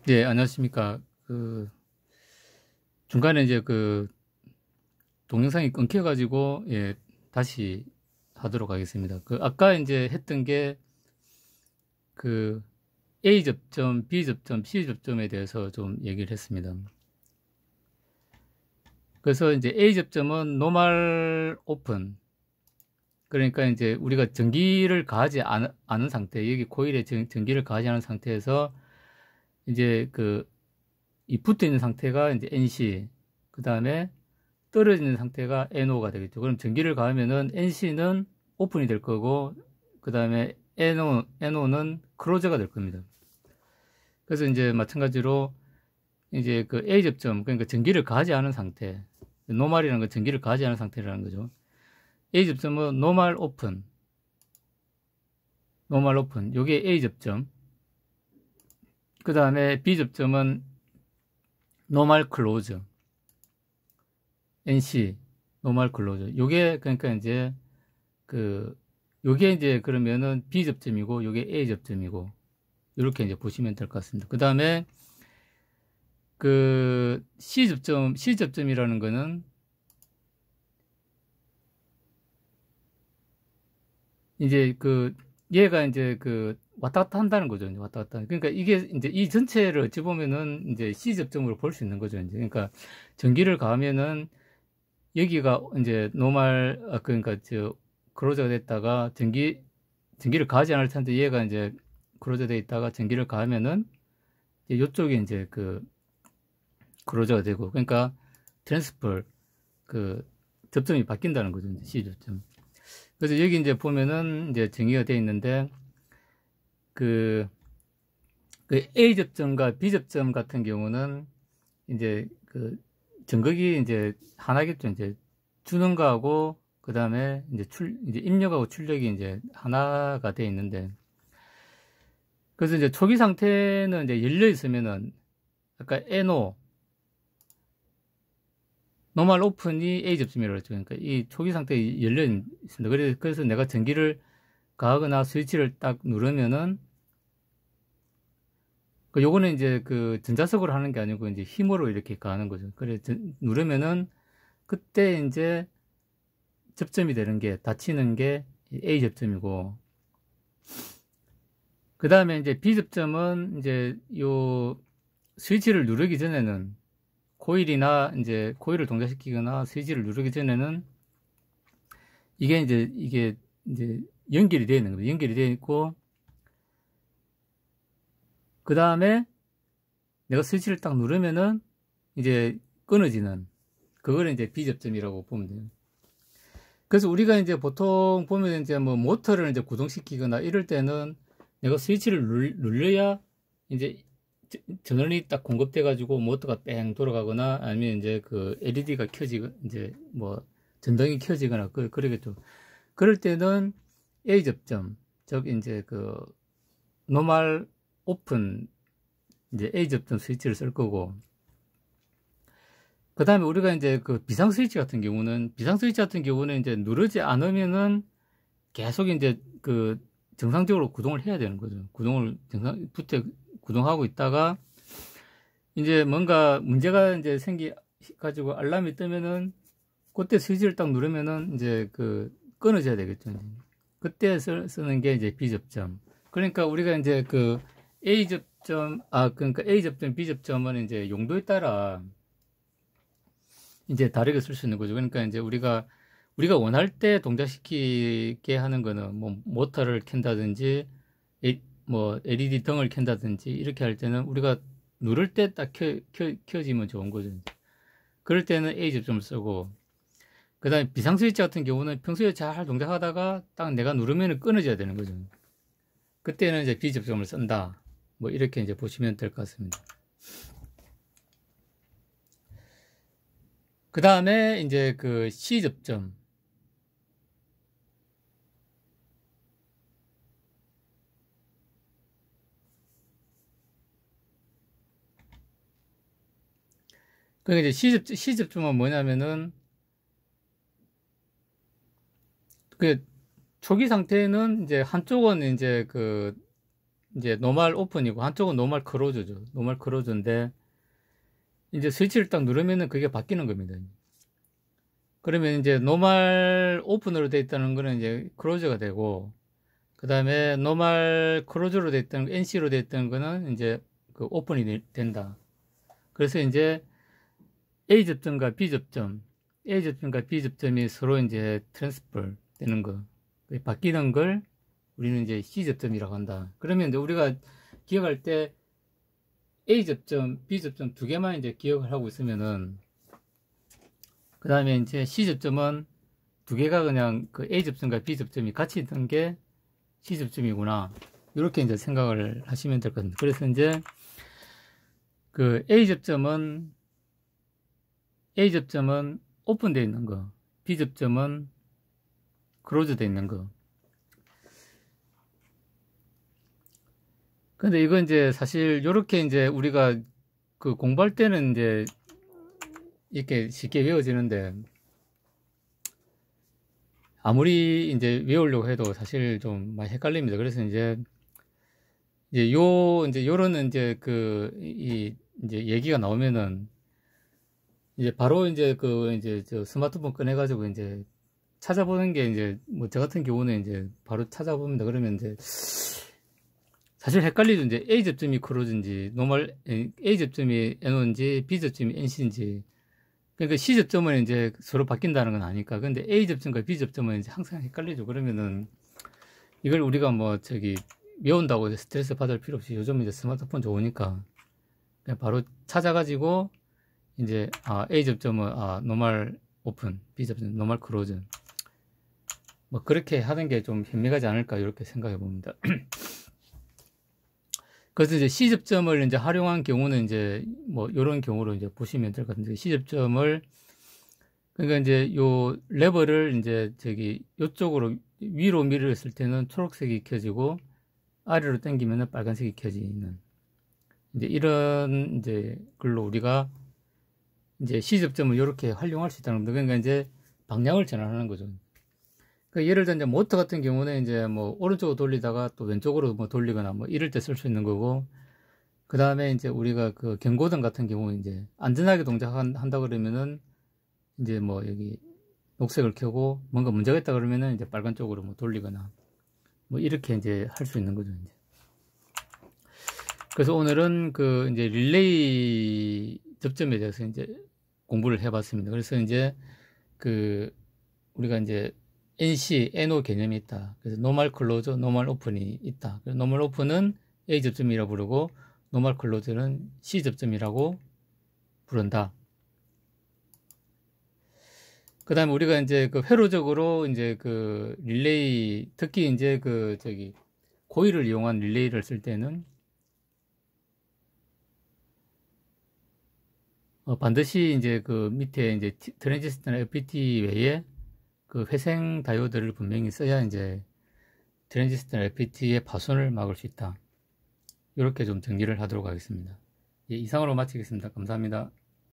네, 안녕하십니까. 중간에 이제 동영상이 끊겨가지고, 예, 다시 하도록 하겠습니다. 아까 이제 했던 게, 그, A 접점, B 접점, C 접점에 대해서 좀 얘기를 했습니다. 그래서 이제 A 접점은 노멀 오픈. 그러니까 이제 우리가 전기를 가하지 않은 상태, 여기 코일에 전기를 가하지 않은 상태에서 이제 이 붙어 있는 상태가 이제 NC, 그 다음에 떨어지는 상태가 NO가 되겠죠. 그럼 전기를 가하면은 NC는 오픈이 될 거고, 그 다음에 NO는 클로저가 될 겁니다. 그래서 이제 마찬가지로 이제 A 접점, 그러니까 전기를 가하지 않은 상태, 노멀이라는 건 전기를 가하지 않은 상태라는 거죠. A 접점은 노멀 오픈, 요게 A 접점. 그 다음에 B 접점은 노멀 클로즈, NC, 노멀 클로즈. 요게 그러니까 이제 요게 이제 그러면은 B 접점이고 요게 A 접점이고 이렇게 이제 보시면 될 것 같습니다. 그 다음에 C 접점이라는 거는 이제 얘가 이제 왔다 갔다 한다는 거죠. 이제 왔다 갔다. 그러니까 이게 이제 이 전체를 어찌 보면은 이제 C 접점으로 볼 수 있는 거죠. 이제 그러니까 전기를 가하면은 여기가 이제 그러니까 클로저가 됐다가 전기를 가하지 않을 텐데 얘가 이제 클로저 돼 있다가 전기를 가하면은 이쪽에 이제 클로저가 되고, 그러니까 트랜스펄 접점이 바뀐다는 거죠. 이제 C 접점. 그래서 여기 이제 보면은 이제 정의가 되어 있는데 A 접점과 B 접점 같은 경우는 이제 전극이 이제 하나겠죠. 이제 주는 거하고 그 다음에 이제 입력하고 출력이 이제 하나가 되어 있는데, 그래서 이제 초기 상태는 이제 열려 있으면은 아까 NO 노멀 오픈이 A 접점이라고 했죠. 그러니까 이 초기 상태에 열려 있습니다. 그래서 내가 전기를 가하거나 스위치를 딱 누르면은 요거는 이제 전자석으로 하는 게 아니고 이제 힘으로 이렇게 가하는 거죠. 그래 누르면은 그때 이제 접점이 되는 게, 닫히는 게 A 접점이고, 그 다음에 이제 B 접점은 이제 요 스위치를 누르기 전에는 이제 코일을 동작시키거나 스위치를 누르기 전에는 이게 이제 연결이 되어 있는 겁니다. 연결이 되어 있고, 그 다음에 내가 스위치를 딱 누르면은 이제 끊어지는, 그거를 이제 B 접점이라고 보면 돼요. 그래서 우리가 이제 보통 보면 이제 뭐 모터를 이제 구동시키거나 이럴 때는 내가 스위치를 눌러야 이제 전원이 딱 공급돼 가지고 모터가 뺑 돌아가거나 아니면 이제 LED가 이제 뭐 전등이 켜지거나 그러겠죠. 그럴 때는 A 접점, 즉 이제 노멀 오픈 이제 A 접점 스위치를 쓸 거고, 그 다음에 우리가 이제 비상 스위치 같은 경우는 이제 누르지 않으면은 계속 이제 정상적으로 구동을 해야 되는 거죠. 구동하고 있다가 이제 뭔가 문제가 이제 가지고 알람이 뜨면은 그때 스위치를 딱 누르면은 이제 끊어져야 되겠죠. 그때 쓰는 게 이제 B 접점. 그러니까 우리가 이제 A 접점, 그러니까 A 접점, B 접점은 이제 용도에 따라 이제 다르게 쓸 수 있는 거죠. 그러니까 이제 우리가 원할 때 동작시키게 하는 거는 뭐 모터를 켠다든지 뭐 LED 등을 켠다든지 이렇게 할 때는 우리가 누를 때 딱 켜지면 좋은 거죠. 그럴 때는 A 접점을 쓰고, 그 다음에 비상 스위치 같은 경우는 평소에 잘 동작하다가 딱 내가 누르면 끊어져야 되는 거죠. 그때는 이제 B 접점을 쓴다. 뭐 이렇게 이제 보시면 될 것 같습니다. 그 다음에 이제 C 접점. 그러니까 이제 C 접점은 뭐냐면은 초기 상태는 이제 한쪽은 이제 이제 노멀 오픈이고 한쪽은 노멀 클로즈죠. 노멀 클로즈인데 이제 스위치를 딱 누르면은 그게 바뀌는 겁니다. 그러면 이제 노멀 오픈으로 되어 있다는 거는 이제 클로즈가 되고, 그 다음에 노멀 클로즈로 되어 있다는 NC로 되어 있다는 거는 이제 그 오픈이 된다. 그래서 이제 A 접점과 B 접점, A 접점과 B 접점이 서로 이제 트랜스퍼 되는 거, 바뀌는 걸 우리는 이제 C 접점이라고 한다. 그러면 이제 우리가 기억할 때 A 접점, B 접점 두 개만 이제 기억을 하고 있으면은, 그 다음에 이제 C 접점은 두 개가 그냥 그 A 접점과 B 접점이 같이 있던 게 C 접점이구나. 이렇게 이제 생각을 하시면 될 것 같습니다. 그래서 이제 그 A 접점은 오픈되어 있는 거, B 접점은 클로즈되어 있는 거. 근데 이건 이제 사실 요렇게 이제 우리가 그 공부할 때는 이제 이렇게 쉽게 외워지는데, 아무리 이제 외우려고 해도 사실 좀 많이 헷갈립니다. 그래서 이제 요런 이제 이제 얘기가 나오면은 이제 바로 이제 이제 저 스마트폰 꺼내가지고 이제 찾아보는 게 이제 뭐 저 같은 경우는 이제 바로 찾아봅니다. 그러면 이제 사실 헷갈리죠. 이제 A 접점이 클로즈인지, 노멀 A 접점이 NO인지, B 접점이 NC인지. 그러니까 C 접점은 이제 서로 바뀐다는 건 아니까. 근데 A 접점과 B 접점은 이제 항상 헷갈리죠. 그러면은 이걸 우리가 뭐 외운다고 스트레스 받을 필요 없이 요즘 이제 스마트폰 좋으니까 그냥 바로 찾아가지고 이제 A 접점은 노멀 오픈, B 접점 노멀 클로즈. 뭐 그렇게 하는 게 좀 현명하지 않을까 이렇게 생각해 봅니다. 그래서 이제 C 접점을 이제 활용한 경우는 이제 뭐 이런 경우로 이제 보시면 될 것 같은데, C 접점을 그러니까 이제 요 레버를 이제 요쪽으로 위로 밀었을 때는 초록색이 켜지고 아래로 당기면은 빨간색이 켜지는 이제 이런 이제 글로 우리가 이제 C 접점을 이렇게 활용할 수 있다는 겁니다. 그러니까 이제 방향을 전환하는 거죠. 그러니까 예를 들어 이제 모터 같은 경우는 이제 뭐 오른쪽으로 돌리다가 또 왼쪽으로 뭐 돌리거나 뭐 이럴 때 쓸 수 있는 거고, 그 다음에 이제 우리가 그 경고등 같은 경우 이제 안전하게 동작한다 그러면은 이제 뭐 여기 녹색을 켜고 뭔가 문제가 있다 그러면은 이제 빨간 쪽으로 뭐 돌리거나 뭐 이렇게 이제 할 수 있는 거죠. 이제. 그래서 오늘은 그 이제 릴레이 접점에 대해서 이제 공부를 해봤습니다. 그래서 이제 그 우리가 이제 NC, NO 개념이 있다. 그래서 노멀 클로즈, 노멀 오픈이 있다. 노멀 오픈은 A 접점이라고 부르고 노멀 클로즈는 C 접점이라고 부른다. 그 다음에 우리가 이제 그 회로적으로 이제 그 릴레이, 특히 이제 코일을 이용한 릴레이를 쓸 때는 반드시 이제 그 밑에 이제 트랜지스터나 FET 외에 그 회생 다이오드를 분명히 써야 이제 트랜지스터나 FET의 파손을 막을 수 있다. 이렇게 좀 정리를 하도록 하겠습니다. 예, 이상으로 마치겠습니다. 감사합니다.